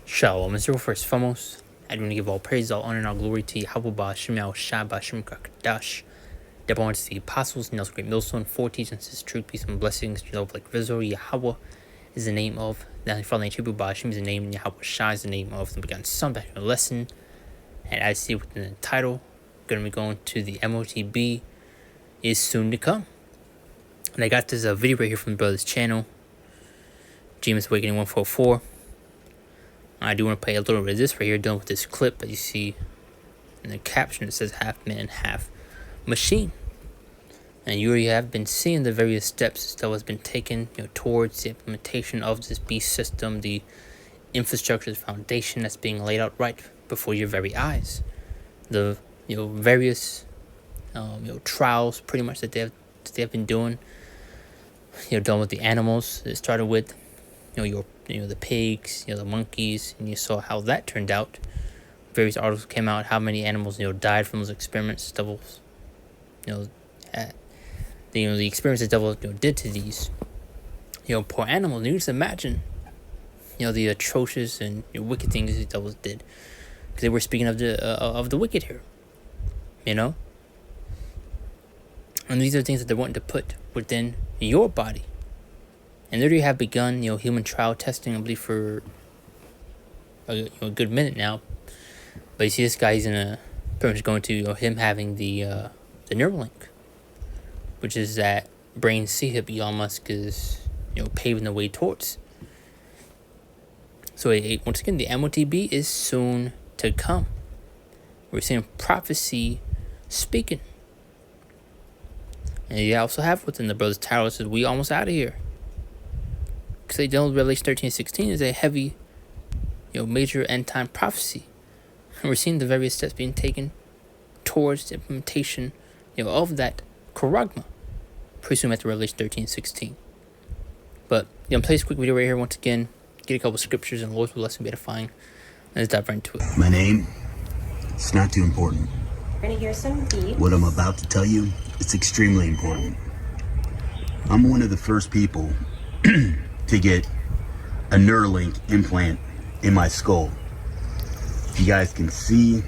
Shalom, Israel. First and foremost, I do want to give all praise, all honor, and all glory to Yahweh Ba'Shem Yahushua Ba'Shem Kadash. Therefore, I want to see the apostles, Nelson Great Millstone, 4 teachings, his truth, peace, and blessings. You know, like Rizzo, Yahweh is the name of the Father, Hebrew Ba'Shem is the name, and Yahweh Shai is the name of the begotten Son. Back in the lesson, and as you see within the title, going to be going to the MOTB is soon to come. And I got this video right here from the brother's channel, James Awakening 144. I do want to play a little bit of this right here, done with this clip that you see in the caption. It says half man, half machine. And you already have been seeing the various steps that has been taken, towards the implementation of this beast system, the infrastructure, the foundation that's being laid out right before your very eyes. The various trials, pretty much that they have been doing. Done with the animals. It started with the pigs, the monkeys, and you saw how that turned out. Various articles came out how many animals died from those experiments. Devils, the experiments that devil did to these poor animals. And you just imagine the atrocious and wicked things these devils did, because they were speaking of the wicked here, and these are things that they're wanting to put within your body. And there you have begun, human trial testing, I believe, for a good minute now. But you see, this guy, he's pretty much going to him having the Neuralink, which is that brain C-hip Elon Musk is paving the way towards. So once again, the MOTB is soon to come. We're seeing prophecy speaking, and you also have within the brother's tower, says we almost out of here. Because they deal with Revelation 13:16 is a heavy, major end time prophecy. And we're seeing the various steps being taken towards the implementation, of that charagma. Presume at the Revelation 13:16. But play this quick video right here once again. Get a couple scriptures and Lord's blessing be edifying. And let's dive right into it. My name, it's not too important. We're gonna hear some beats. What I'm about to tell you, it's extremely important. I'm one of the first people to get a Neuralink implant in my skull. If you guys can see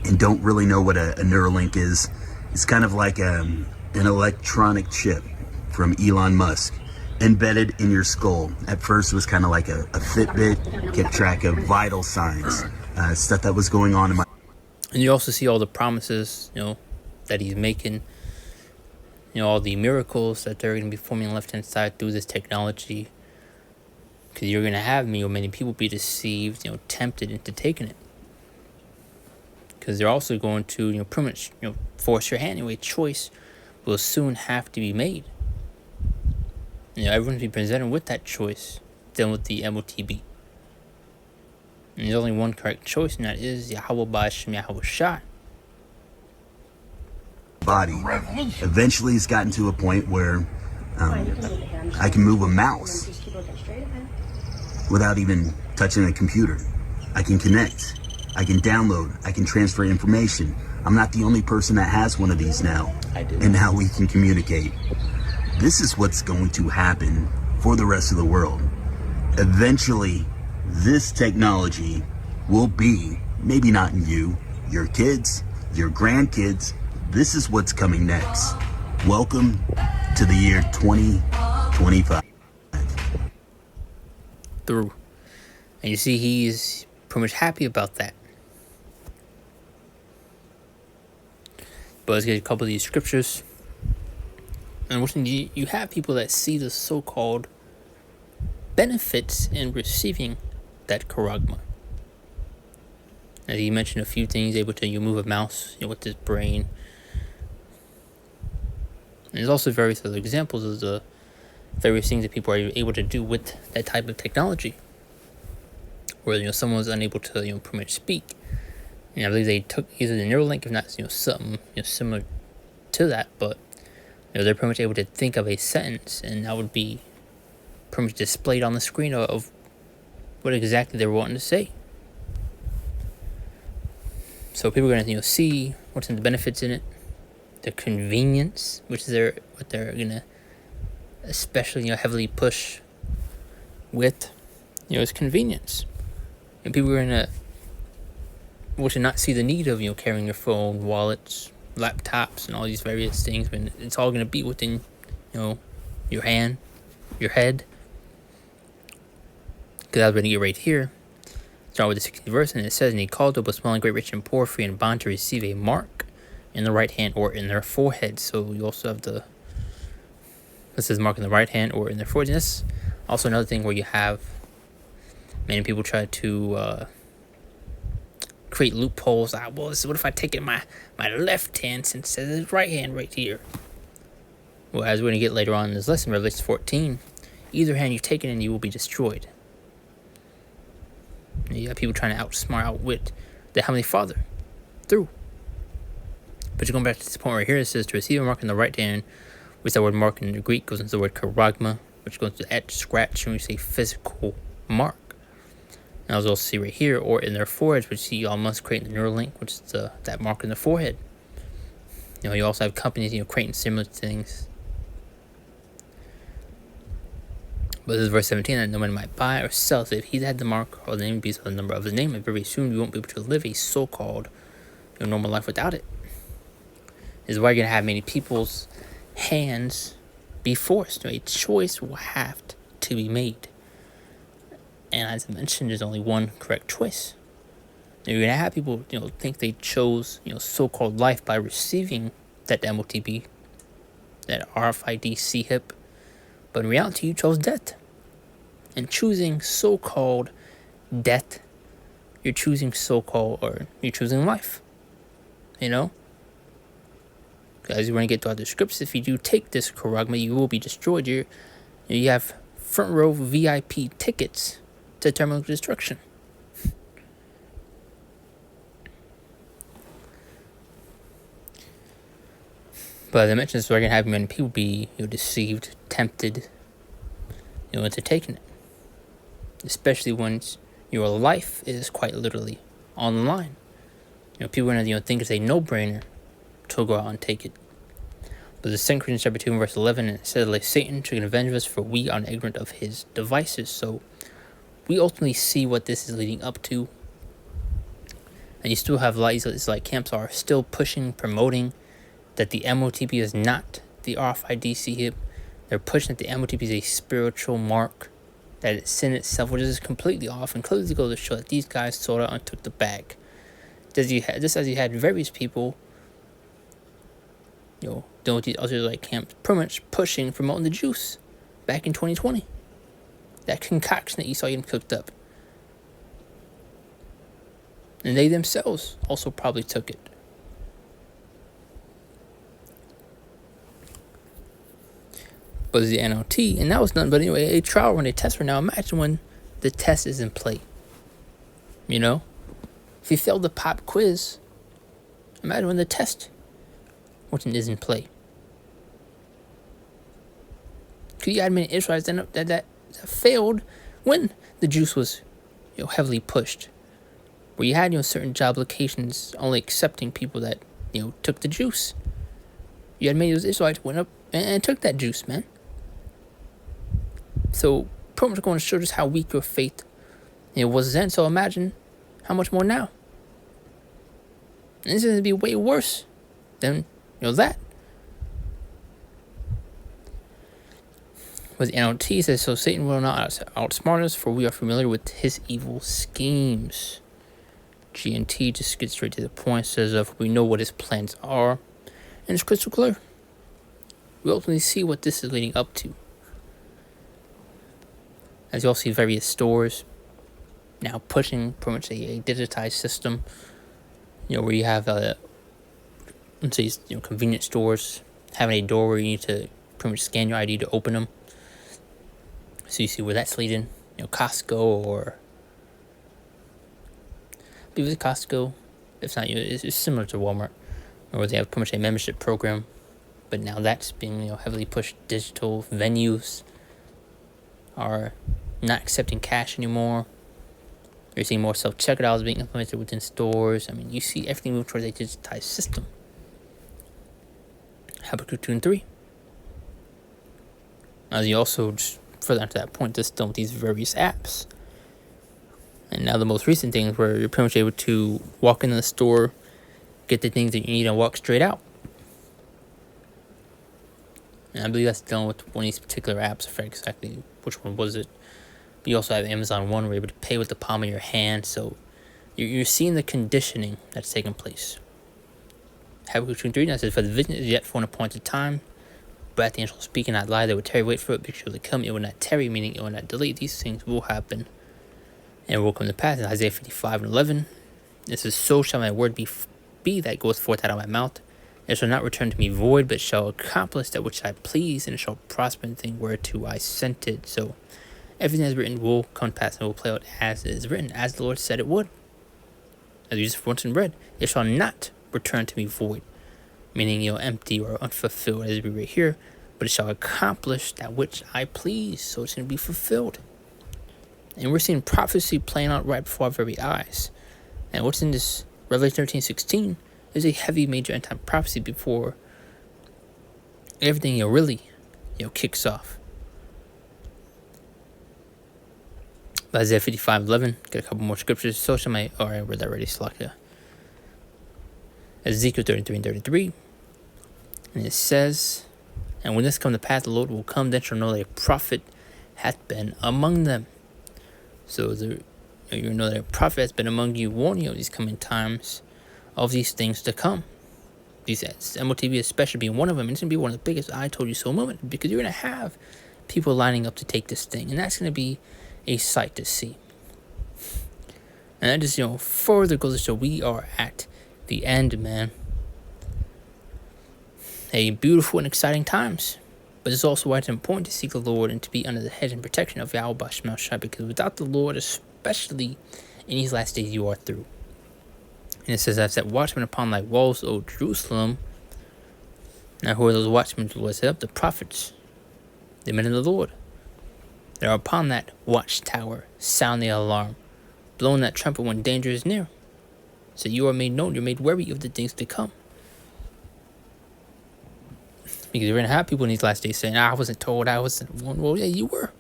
and don't really know what a Neuralink is, it's kind of like an electronic chip from Elon Musk embedded in your skull. At first it was kind of like a Fitbit, kept track of vital signs, stuff that was going on in my... And you also see all the promises, that he's making, all the miracles that they're going to be forming on the left-hand side through this technology. Because you're going to have many people be deceived, tempted into taking it. Because they're also going to, pretty much, force your hand. A choice will soon have to be made. Everyone's be presented with that choice, then with the MOTB. And there's only one correct choice, and that is Yahweh Ba'Shem Yahweh Shai. Body. Eventually it's gotten to a point where I can move a mouse without even touching a computer. I can connect, I can download, I can transfer information. I'm not the only person that has one of these now. And now we can communicate. This is what's going to happen for the rest of the world. Eventually, this technology will be, maybe not in you, your kids, your grandkids. This is what's coming next. Welcome to the year 2025. Through. And you see he's pretty much happy about that. But let's get a couple of these scriptures. And you have people that see the so-called benefits in receiving that charagma. As he mentioned a few things, able to move a mouse with his brain. And there's also various other examples of the various things that people are able to do with that type of technology. Where someone was unable to pretty much speak. I believe they took either the Neuralink, if not something similar to that, but they're pretty much able to think of a sentence, and that would be pretty much displayed on the screen of what exactly they were wanting to say. So people are gonna see what's in the benefits in it, the convenience, which is what they're gonna especially heavily push with, is convenience. And people are gonna should not see the need of carrying your phone, wallets, laptops, and all these various things. But it's all gonna be within your hand, your head. Because I was reading it right here. Start with the 16th verse, and it says, "And he called to both small and great, rich and poor, free and bond, to receive a mark in the right hand or in their forehead." So you also have this says mark in the right hand or in their forehead. And this also another thing where you have many people try to create loopholes. Well, what if I take it in my left hand since it says it's right hand right here? Well, as we're going to get later on in this lesson, Revelation 14, either hand you take it and you will be destroyed. And you have people trying to outwit the Heavenly Father through. But you're going back to this point right here, it says to receive a mark in the right hand, which that word mark in the Greek goes into the word charagma, which goes to etch, scratch, and we say physical mark. And as we'll see right here, or in their foreheads, which you all must create the Neuralink, which is that mark in the forehead. You also have companies, creating similar things. But this is verse 17, that no man might buy or sell, so if he had the mark or the name be the number of his name, and very soon we won't be able to live a so-called normal life without it. This is why you're going to have many people's hands be forced. A choice will have to be made. And as I mentioned, there's only one correct choice. You're going to have people, think they chose, so-called life by receiving that MOTB, that RFID C-HIP. But in reality, you chose death. And choosing so-called death, you're choosing life. As we're going to get throughout the scripts, if you do take this charagma, you will be destroyed. You have front row VIP tickets to terminal destruction. But as I mentioned, so we're going to have many people be deceived, tempted, into taking it. Especially when your life is quite literally on the line. People are going to think it's a no-brainer to go out and take it. But the 2 Corinthians chapter 2 verse 11, it says, "Like Satan should avenge us, for we are ignorant of his devices." So we ultimately see what this is leading up to. And you still have Islamic camps are still pushing, promoting that the MOTB is not the RFID C-HIP. They're pushing that the MOTB is a spiritual mark, that it's sin itself, which is completely off, and clearly goes to show that these guys sold out and took the bag. Just as you had various people, dealing with these other camps, pretty much pushing, promoting the juice back in 2020. That concoction that you saw them cooked up. And they themselves also probably took it. But the NLT, and that was nothing but a trial run, a test run. Now imagine when the test is in play. If you failed the pop quiz, imagine when the test is in play. Could you add many Israelites that failed when the juice was heavily pushed? Where you had certain job locations only accepting people that took the juice. You had many of those Israelites went up and took that juice, man. So pretty much going to show just how weak your faith was then. So imagine how much more now. And this is going to be way worse than that. But the NLT says, "So Satan will not outsmart us, for we are familiar with his evil schemes." GNT just gets straight to the point, says, "We know what his plans are, and it's crystal clear. We ultimately see what this is leading up to." As you all see various stores now pushing pretty much a digitized system, where you have convenience stores having a door where you need to pretty much scan your ID to open them. So you see where that's leading. Costco or I believe it's Costco. If not, it's similar to Walmart, where they have pretty much a membership program. But now that's being heavily pushed. Digital venues are not accepting cash anymore. You're seeing more self-checkouts being implemented within stores. I mean, you see everything move towards a digitized system. Habakkuk 2 and 3. As you also, just further onto that point, just done with these various apps. And now the most recent things where you're pretty much able to walk into the store, get the things that you need, and walk straight out. And I believe that's done with one of these particular apps. I forget exactly which one was it. But you also have Amazon One where you're able to pay with the palm of your hand. So you're seeing the conditioning that's taking place. Habakkuk 2:3 now says, "For the vision is yet for an appointed time, but at the end shall speak and not lie. They will tarry, wait for it, because it will come. It will not tarry," meaning it will not delay. These things will happen and will come to pass. In Isaiah 55:11, it says, "So shall my word be that goeth forth out of my mouth. It shall not return to me void, but shall accomplish that which I please, and it shall prosper in the thing whereto I sent it." So everything that's written will come to pass and will play out as it is written, as the Lord said it would. As you just once read, "It shall not return to me void," meaning empty or unfulfilled, as we read here, "but it shall accomplish that which I please." So it's going to be fulfilled. And we're seeing prophecy playing out right before our very eyes. And what's in this Revelation 13:16 is a heavy major end time prophecy before everything really kicks off. Isaiah 55:11, get a couple more scriptures. "So shall my," I read that already, Slakia. Ezekiel 33:33, and it says, "And when this come to pass, the Lord will come, then shall know that a prophet hath been among them." So you know that a prophet has been among you, warning you of these coming times, of these things to come. These MOTB especially being one of them, and it's going to be one of the biggest I told you so moments, because you're going to have people lining up to take this thing, and that's going to be a sight to see. And that just further goes to show we are at the end, man. A beautiful and exciting times. But it's also why it's important to seek the Lord and to be under the hedge and protection of Yahweh Shemel Shai, because without the Lord, especially in these last days, you are through. And it says, "I've set watchmen upon thy walls, O Jerusalem." Now who are those watchmen the Lord set up? The prophets, the men of the Lord. They are upon that watchtower, sound the alarm, blowing that trumpet when danger is near. So you are made known, you're made wary of the things to come. Because you're going to have people in these last days saying, "I wasn't told, I wasn't warned." Well, yeah, you were.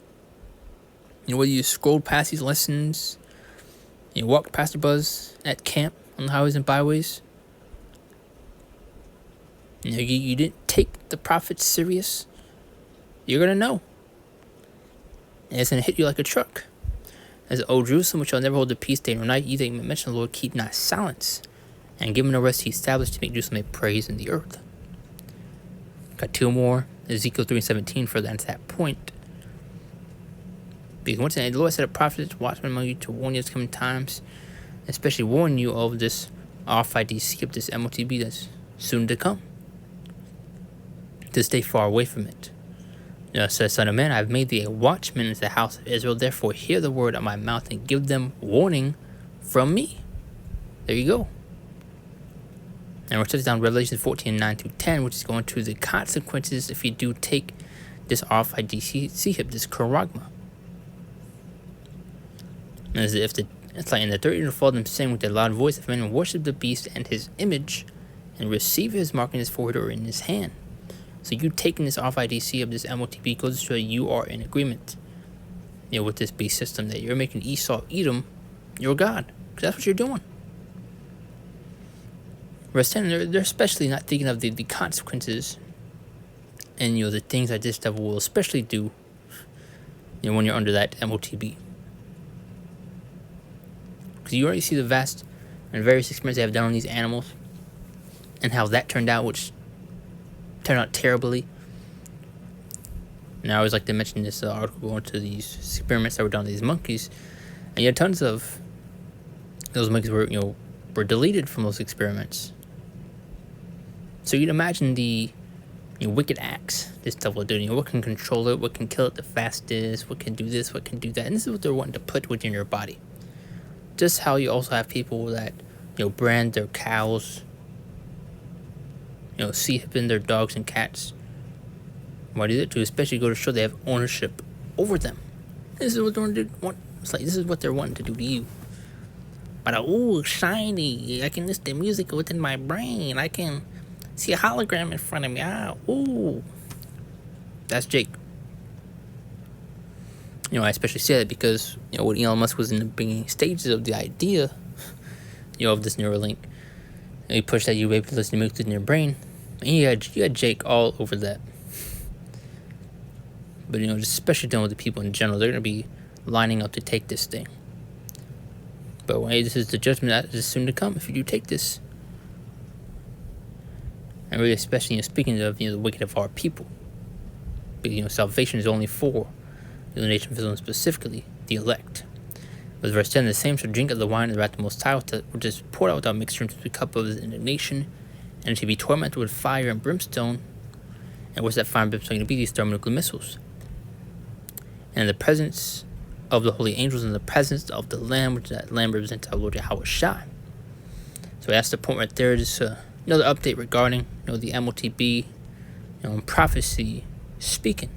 Whether you scrolled past these lessons, you walked past the buzz at camp on the highways and byways, you didn't take the prophets serious, you're going to know. And it's going to hit you like a truck. As O Jerusalem, which shall never hold the peace day nor night, ye that mention the Lord, keep not silence, and give him no rest he established, to make Jerusalem a praise in the earth. Got two more. Ezekiel 3:17 further into that point. Because once again, the Lord set up prophets, watchmen among you, to warn you of coming times, especially warn you of this RFID, of this MOTB that's soon to come. To stay far away from it. Says, "Son of man, I have made thee a watchman into the house of Israel. Therefore hear the word of my mouth and give them warning from me." There you go. And we're touching down Revelation 14:9-10, which is going to the consequences if you do take this RFID CHIP, this charagma. And as if it's like, "In the third year fall them saying with a loud voice, if men worship the beast and his image, and receive his mark in his forehead or in his hand." So you taking this RFID of this MOTB goes to show you are in agreement, with this beast system, that you're making Esau Edom your God, because that's what you're doing. Verse 10, they're especially not thinking of the consequences and the things that this devil will especially do when you're under that MOTB. Because you already see the vast and various experiments they have done on these animals and how that turned out, which turned out terribly. And I always like to mention this article going to these experiments that were done on these monkeys, and you had tons of those monkeys were deleted from those experiments. So you'd imagine the wicked acts this devil did. What can control it, what can kill it the fastest, what can do this, what can do that, and this is what they're wanting to put within your body. Just how you also have people that brand their cows, CHIPing their dogs and cats. Why do they do? Especially go to show they have ownership over them. This is what they're wanting. It's like this is what they're wanting to do to you. But shiny! I can listen to music within my brain. I can see a hologram in front of me. That's Jake. I especially say that because, when Elon Musk was in the beginning stages of the idea, of this Neuralink, he pushed that you were able to listen to music in your brain, and you had Jake all over that. But, just especially dealing with the people in general, they're going to be lining up to take this thing. But, this is the judgment that is soon to come if you do take this. And really, especially, speaking of, the wicked of our people. But, salvation is only for the nation of Islam, specifically the elect. With verse 10, the same shall drink of the wine of the wrath of the Most High, which is poured out without mixture into the cup of his indignation, and it shall be tormented with fire and brimstone. And what's that fire and brimstone going to be? These thermonuclear missiles. And in the presence of the holy angels, and in the presence of the Lamb, which that Lamb represents our Lord Yahweh Shai. So that's the point right there. Just another update regarding the MOTB, prophecy speaking.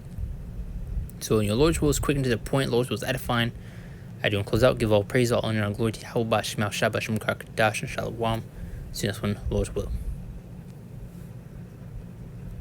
So Lord's will is quick and to the point. Lord's will is edifying. I do close out. Give all praise, all honor, and glory to Yahweh, Shema, Shabbat, Shem, Kadash, and Shalom. See you next one, Lord's will.